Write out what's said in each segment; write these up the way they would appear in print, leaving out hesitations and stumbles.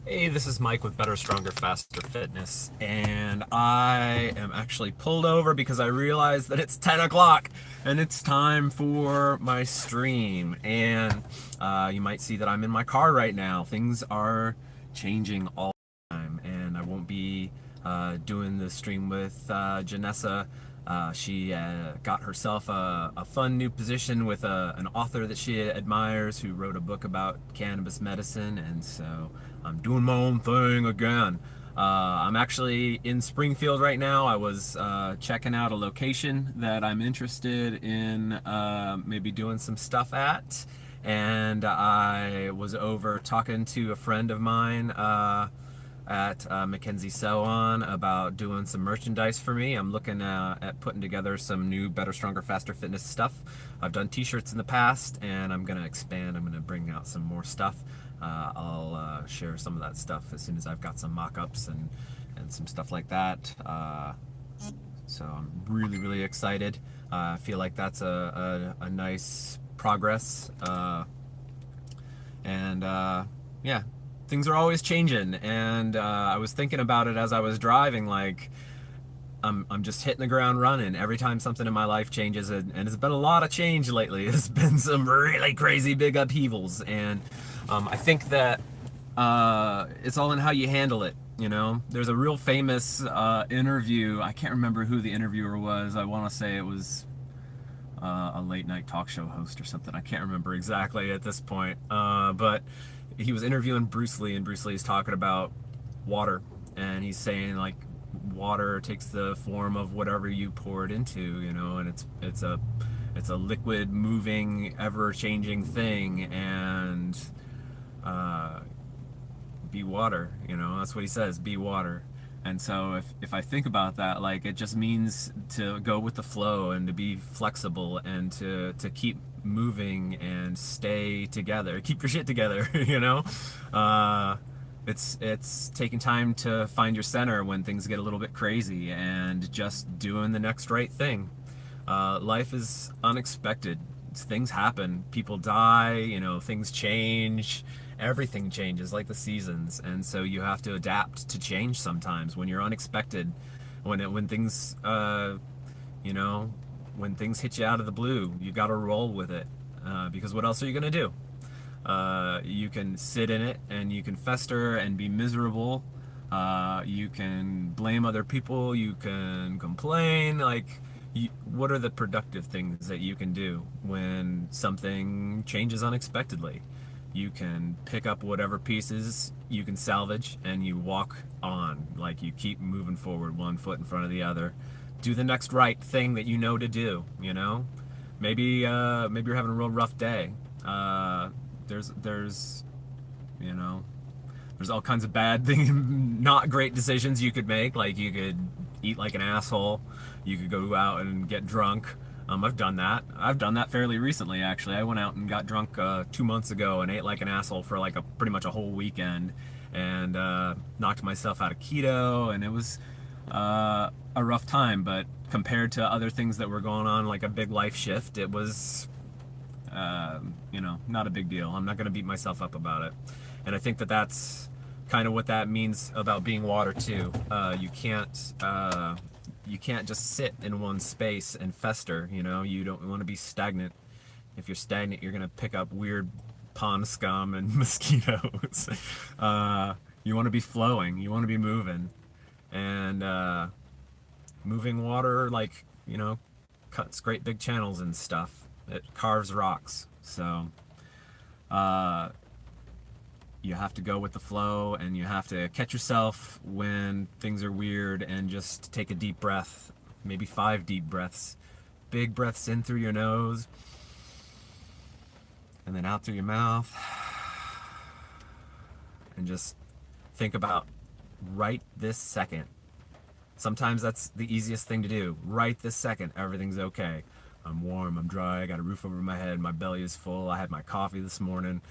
Hey, this is Mike with Better, Stronger, Faster Fitness, and I am actually pulled over because I realized that it's 10 o'clock and it's time for my stream. And you might see that I'm in my car right now. Things are changing all the time, and I won't be doing the stream with Janessa. She got herself a fun new position with an author that she admires who wrote a book about cannabis medicine, and so I'm doing my own thing again. I'm actually in Springfield right now. I was checking out a location that I'm interested in maybe doing some stuff at, and I was over talking to a friend of mine. At Mackenzie Salon about doing some merchandise for me. I'm looking at putting together some new Better, Stronger, Faster Fitness stuff. I've done t-shirts in the past, and I'm going to expand. I'm going to bring out some more stuff. I'll share some of that stuff as soon as I've got some mock-ups and some stuff like that. So I'm really, really excited. I feel like that's a nice progress. And yeah, things are always changing. And I was thinking about it as I was driving, like I'm just hitting the ground running every time something in my life changes, and it's been a lot of change lately. It's been some really crazy big upheavals, and I think that it's all in how you handle it. You know, there's a real famous interview. I can't remember who the interviewer was. I want to say it was a late night talk show host or something. I can't remember exactly at this point. But he was interviewing Bruce Lee, and Bruce Lee is talking about water, and he's saying like water takes the form of whatever you pour it into, you know, and it's a liquid, moving, ever changing thing, and uh, be water, you know, that's what he says, be water. And so if I think about that, like it just means to go with the flow and to be flexible and to keep moving and stay together, keep your shit together, you know. It's taking time to find your center when things get a little bit crazy and just doing the next right thing. Life is unexpected. Things happen. People die, you know, things change. Everything changes like the seasons. And so you have to adapt to change sometimes when you're unexpected. When things, you know, when things hit you out of the blue, you got to roll with it. Because what else are you going to do? You can sit in it and you can fester and be miserable. You can blame other people. You can complain. Like, what are the productive things that you can do when something changes unexpectedly? You can pick up whatever pieces you can salvage and you walk on. Like, you keep moving forward, one foot in front of the other. Do the next right thing that you know to do, you know? Maybe you're having a real rough day. There's you know, there's all kinds of bad things, not great decisions you could make. Like you could eat like an asshole. You could go out and get drunk. I've done that. I've done that fairly recently, actually. I went out and got drunk 2 months ago and ate like an asshole for like a pretty much a whole weekend, and knocked myself out of keto, and it was a rough time. But compared to other things that were going on, like a big life shift, it was you know, not a big deal. I'm not going to beat myself up about it. And I think that that's kind of what that means about being water too. You can't just sit in one space and fester. You know, you don't want to be stagnant. If you're stagnant, you're going to pick up weird pond scum and mosquitoes. You want to be flowing. You want to be moving, and moving water, like, you know, cuts great big channels and stuff. It carves rocks. So you have to go with the flow, and you have to catch yourself when things are weird and just take a deep breath, maybe 5 deep breaths. Big breaths in through your nose and then out through your mouth, and just think about right this second. Sometimes that's the easiest thing to do. Right this second, everything's okay. I'm warm, I'm dry, I got a roof over my head, my belly is full, I had my coffee this morning,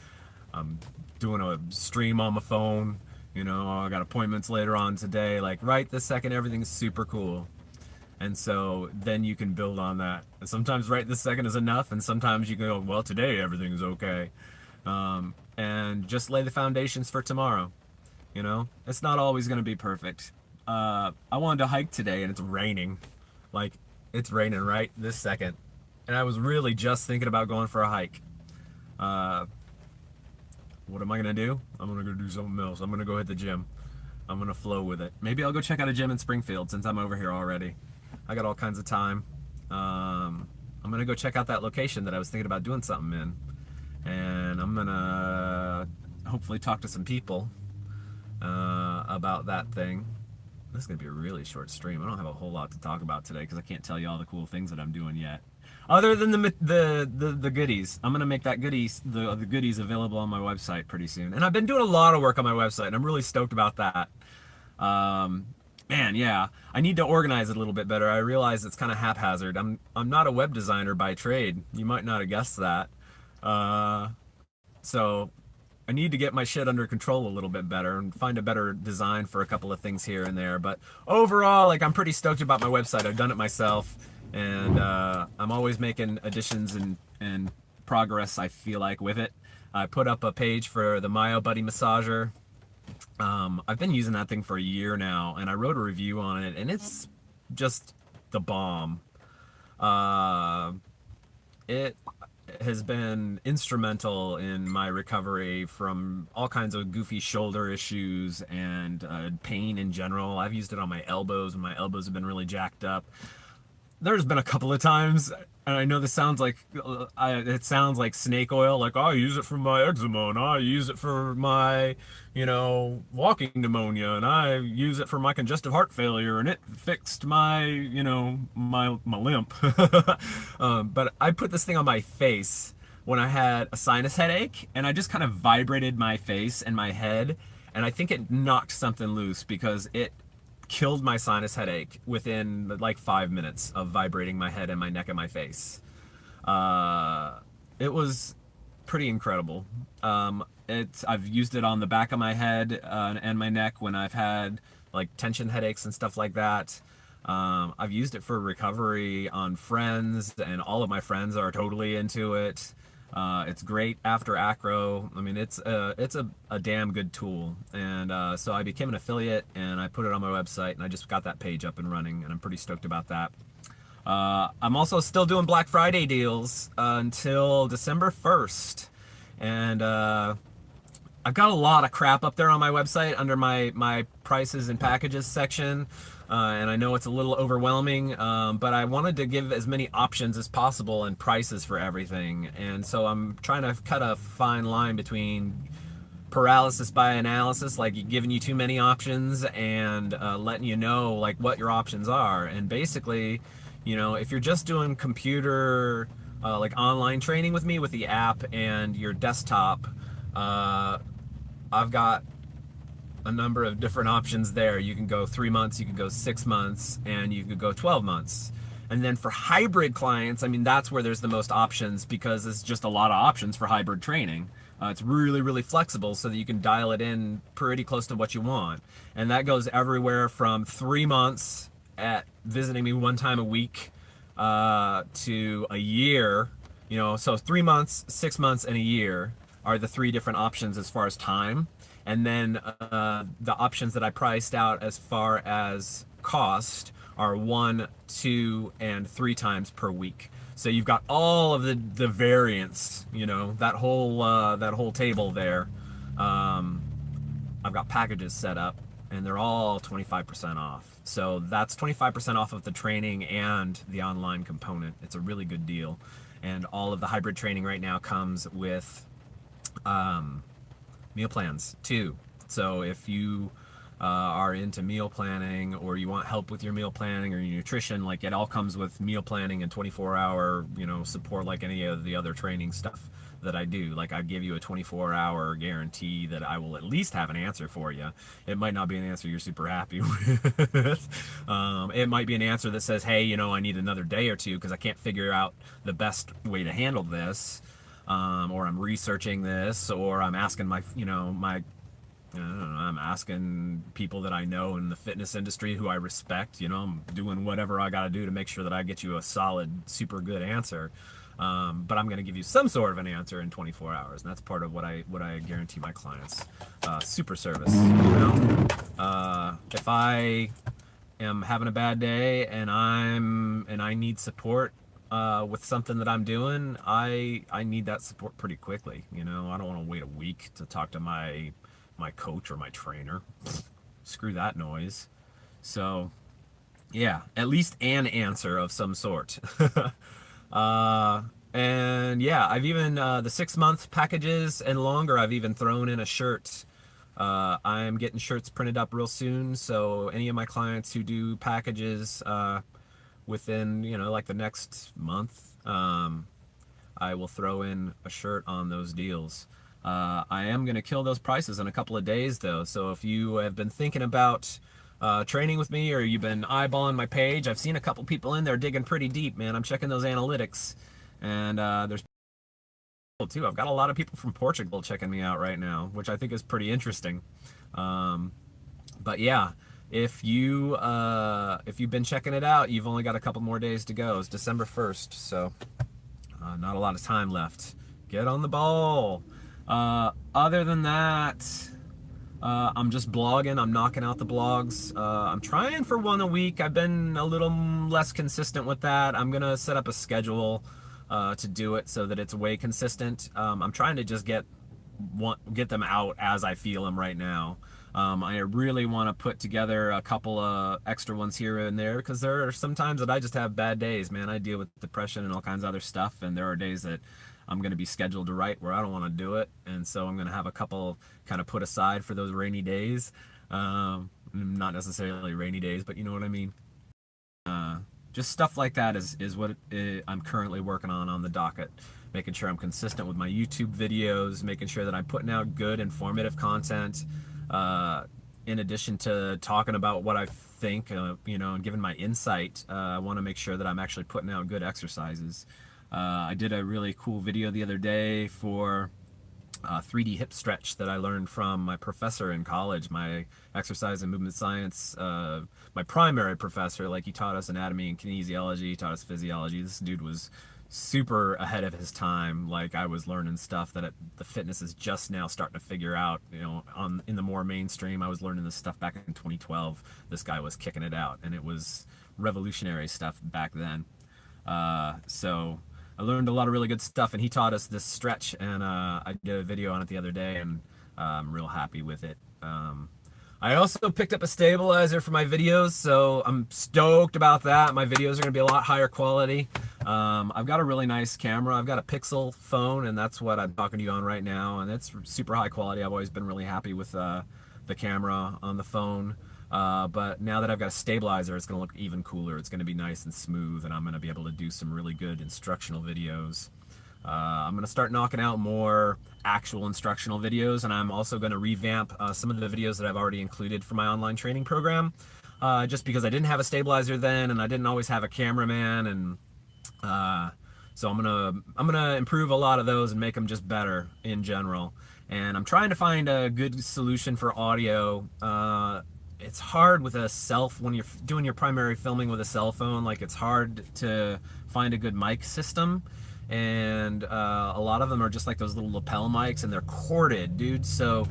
I'm doing a stream on my phone, you know, I got appointments later on today. Like, right this second, everything's super cool. And so then you can build on that. And sometimes right this second is enough, and sometimes you go, well, today everything's okay. And just lay the foundations for tomorrow. You know, it's not always going to be perfect. I wanted to hike today and it's raining. Like, it's raining right this second. And I was really just thinking about going for a hike. Uh, what am I going to do? I'm going to go do something else. I'm going to go hit the gym. I'm going to flow with it. Maybe I'll go check out a gym in Springfield since I'm over here already. I got all kinds of time. I'm going to go check out that location that I was thinking about doing something in. And I'm going to hopefully talk to some people about that thing. This is gonna be a really short stream. I don't have a whole lot to talk about today because I can't tell you all the cool things that I'm doing yet. Other than the goodies, I'm gonna make that the goodies available on my website pretty soon. And I've been doing a lot of work on my website, and I'm really stoked about that. Um, Man, yeah, I need to organize it a little bit better. I realize it's kind of haphazard. I'm not a web designer by trade. You might not have guessed that. Uh, so I need to get my shit under control a little bit better and find a better design for a couple of things here and there. But overall, like I'm pretty stoked about my website. I've done it myself, and I'm always making additions and progress. I feel like with it. I put up a page for the Myo Buddy Massager. I've been using that thing for a year now, and I wrote a review on it, and it's just the bomb. Uh, it has been instrumental in my recovery from all kinds of goofy shoulder issues and pain in general. I've used it on my elbows, and my elbows have been really jacked up. There's been a couple of times, and I know this sounds like it sounds like snake oil, like, oh, I use it for my eczema, and I use it for my, walking pneumonia, and I use it for my congestive heart failure, and it fixed my, my limp. But I put this thing on my face when I had a sinus headache, and I just kind of vibrated my face and my head, and I think it knocked something loose because it killed my sinus headache within like 5 minutes of vibrating my head and my neck and my face. It was pretty incredible. I've used it on the back of my head and my neck when I've had like tension headaches and stuff like that. I've used it for recovery on friends, and all of my friends are totally into it. It's great after acro. I mean, it's a damn good tool. And so I became an affiliate, and I put it on my website, and I just got that page up and running, and I'm pretty stoked about that. I'm also still doing Black Friday deals until December 1st. And I've got a lot of crap up there on my website under my prices and packages section. And I know it's a little overwhelming, but I wanted to give as many options as possible and prices for everything. And so I'm trying to cut a fine line between paralysis by analysis, like giving you too many options, and letting you know like what your options are. And basically, if you're just doing computer like online training with me with the app and your desktop, I've got a number of different options there. You can go 3 months, you can go 6 months, and you could go 12 months. And then for hybrid clients, I mean, that's where there's the most options because it's just a lot of options for hybrid training. It's really, really flexible so that you can dial it in pretty close to what you want. And that goes everywhere from 3 months at visiting me one time a week to a year. So 3 months, 6 months, and a year are the three different options as far as time. And then the options that I priced out as far as cost are 1, 2, and 3 times per week. So you've got all of the variants, that whole table there. I've got packages set up, and they're all 25% off. So that's 25% off of the training and the online component. It's a really good deal. And all of the hybrid training right now comes with meal plans too. So if you are into meal planning, or you want help with your meal planning or your nutrition, like it all comes with meal planning and 24-hour support, like any of the other training stuff that I do. Like I give you a 24-hour guarantee that I will at least have an answer for you. It might not be an answer you're super happy with. It might be an answer that says, hey, I need another day or two because I can't figure out the best way to handle this. Or I'm researching this, or I'm asking I'm asking people that I know in the fitness industry who I respect. I'm doing whatever I got to do to make sure that I get you a solid, super good answer. But I'm going to give you some sort of an answer in 24 hours, and that's part of what I guarantee my clients. Super service, you know. If I am having a bad day and I need support with something that I'm doing, I need that support pretty quickly. You know, I don't want to wait a week to talk to my coach or my trainer. Screw that noise. So yeah, at least an answer of some sort. uh, and yeah, I've even the 6 month packages and longer. I've even thrown in a shirt. I'm getting shirts printed up real soon, so any of my clients who do packages within, you know, like the next month, I will throw in a shirt on those deals. I am going to kill those prices in a couple of days, though. So if you have been thinking about training with me, or you've been eyeballing my page, I've seen a couple people in there digging pretty deep, man. I'm checking those analytics, and there's people too. I've got a lot of people from Portugal checking me out right now, which I think is pretty interesting. Um, but yeah, if you've been checking it out, you've only got a couple more days to go. It's December 1st, so not a lot of time left. Get on the ball. Other than that, I'm just blogging. I'm knocking out the blogs. I'm trying for one a week. I've been a little less consistent with that. I'm gonna set up a schedule to do it so that it's way consistent. I'm trying to just get them out as I feel them right now. I really want to put together a couple of extra ones here and there, because there are some times that I just have bad days, man. I deal with depression and all kinds of other stuff, and there are days that I'm going to be scheduled to write where I don't want to do it, and so I'm going to have a couple kind of put aside for those rainy days. Not necessarily rainy days, but you know what I mean. Just stuff like that is what I'm currently working on the docket. Making sure I'm consistent with my YouTube videos, making sure that I'm putting out good, informative content. In addition to talking about what I think, you know, and giving my insight, I want to make sure that I'm actually putting out good exercises. I did a really cool video the other day for 3D hip stretch that I learned from my professor in college, my exercise and movement science, my primary professor. Like, he taught us anatomy and kinesiology, he taught us physiology. This dude was super ahead of his time. Like, I was learning stuff that the fitness is just now starting to figure out, you know, in the more mainstream. I was learning this stuff back in 2012. This guy was kicking it out, and it was revolutionary stuff back then. So I learned a lot of really good stuff, and he taught us this stretch, and I did a video on it the other day, and I'm real happy with it. I also picked up a stabilizer for my videos, so I'm stoked about that. My videos are going to be a lot higher quality. I've got a really nice camera. I've got a Pixel phone, and that's what I'm talking to you on right now, and it's super high quality. I've always been really happy with the camera on the phone. But now that I've got a stabilizer, it's going to look even cooler. It's going to be nice and smooth, and I'm going to be able to do some really good instructional videos. I'm going to start knocking out more actual instructional videos, and I'm also going to revamp some of the videos that I've already included for my online training program, just because I didn't have a stabilizer then, and I didn't always have a cameraman, and so I'm gonna improve a lot of those and make them just better in general. And I'm trying to find a good solution for audio. It's hard with when you're doing your primary filming with a cell phone. Like, it's hard to find a good mic system, and a lot of them are just like those little lapel mics, and they're corded, dude. So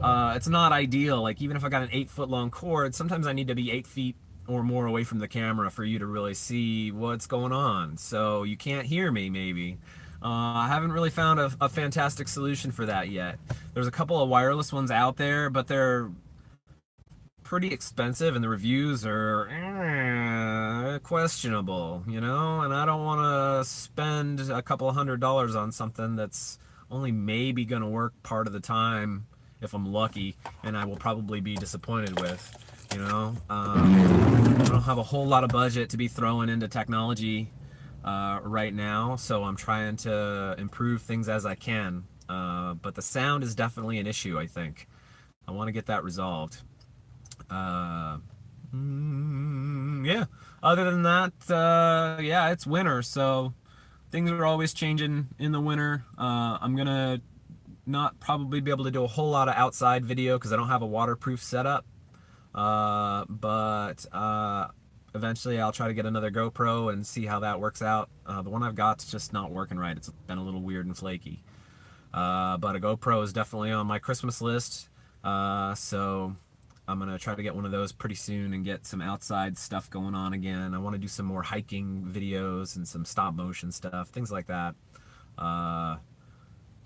it's not ideal. Like, even if I got an 8 foot long cord, sometimes I need to be 8 feet or more away from the camera for you to really see what's going on. So you can't hear me, maybe. I haven't really found a fantastic solution for that yet. There's a couple of wireless ones out there, but they're pretty expensive, and the reviews are questionable, you know, and I don't want to spend a couple of $100 on something that's only maybe going to work part of the time if I'm lucky, and I will probably be disappointed with, you know. I don't have a whole lot of budget to be throwing into technology right now, so I'm trying to improve things as I can, but the sound is definitely an issue. I think I want to get that resolved. Yeah. Other than that, yeah, it's winter, so things are always changing in the winter. I'm gonna not probably be able to do a whole lot of outside video because I don't have a waterproof setup. But eventually I'll try to get another GoPro and see how that works out. The one I've got's just not working right. It's been a little weird and flaky. But a GoPro is definitely on my Christmas list. So I'm gonna try to get one of those pretty soon and get some outside stuff going on again. I want to do some more hiking videos and some stop motion stuff, things like that.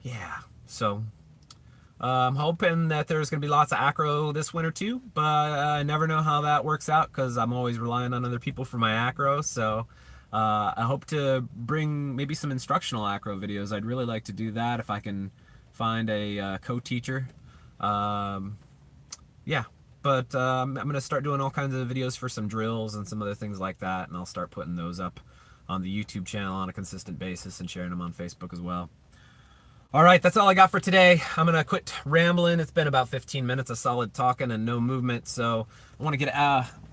Yeah, so I'm hoping that there's going to be lots of acro this winter too, but I never know how that works out because I'm always relying on other people for my acro. So I hope to bring maybe some instructional acro videos. I'd really like to do that if I can find a co-teacher. Yeah, but I'm going to start doing all kinds of videos for some drills and some other things like that, and I'll start putting those up on the YouTube channel on a consistent basis and sharing them on Facebook as well. All right, that's all I got for today. I'm gonna quit rambling. It's been about 15 minutes of solid talking and no movement, so I want to get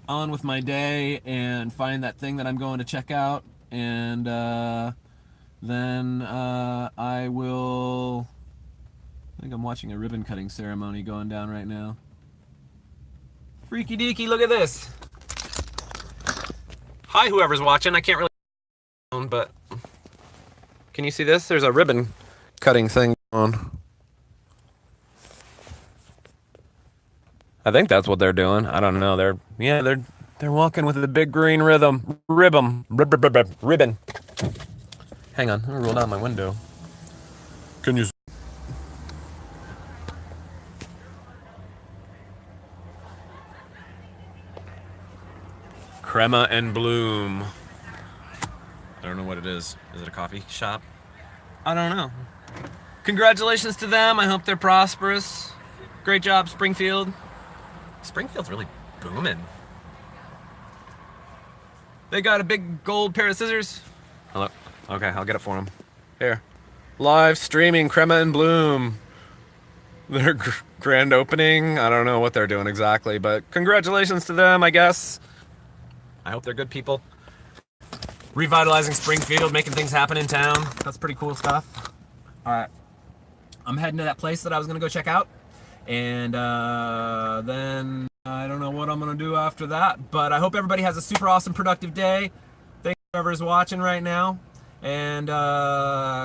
on with my day and find that thing that I'm going to check out, and then I will. I think I'm watching a ribbon cutting ceremony going down right now. Freaky deaky, look at this. Hi, whoever's watching. I can't really, but can you see this? There's a ribbon cutting thing on. I think that's what they're doing. I don't know. They're walking with a big green ribbon. Hang on, let me roll down my window. Can you? Crema and Bloom. I don't know what it is. Is it a coffee shop? I don't know. Congratulations to them. I hope they're prosperous. Great job, Springfield. Springfield's really booming. They got a big gold pair of scissors. Hello. Okay, I'll get it for them. Here. Live streaming Crema and Bloom. Their grand opening. I don't know what they're doing exactly, but congratulations to them, I guess. I hope they're good people. Revitalizing Springfield, making things happen in town. That's pretty cool stuff. All right. I'm heading to that place that I was going to go check out. And then I don't know what I'm going to do after that. But I hope everybody has a super awesome, productive day. Thank you whoever's watching right now. And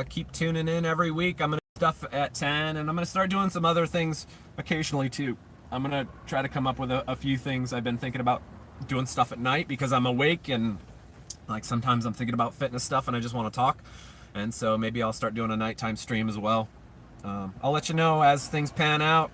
keep tuning in every week. I'm going to do stuff at 10. And I'm going to start doing some other things occasionally, too. I'm going to try to come up with a few things. I've been thinking about doing stuff at night because I'm awake. And like sometimes I'm thinking about fitness stuff and I just want to talk. And so maybe I'll start doing a nighttime stream as well. I'll let you know as things pan out.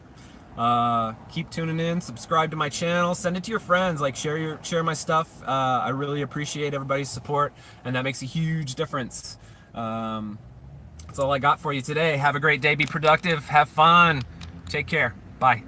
Keep tuning in, subscribe to my channel, send it to your friends, like share my stuff. I really appreciate everybody's support, and that makes a huge difference. That's all I got for you today. Have a great day, be productive, have fun, take care, bye.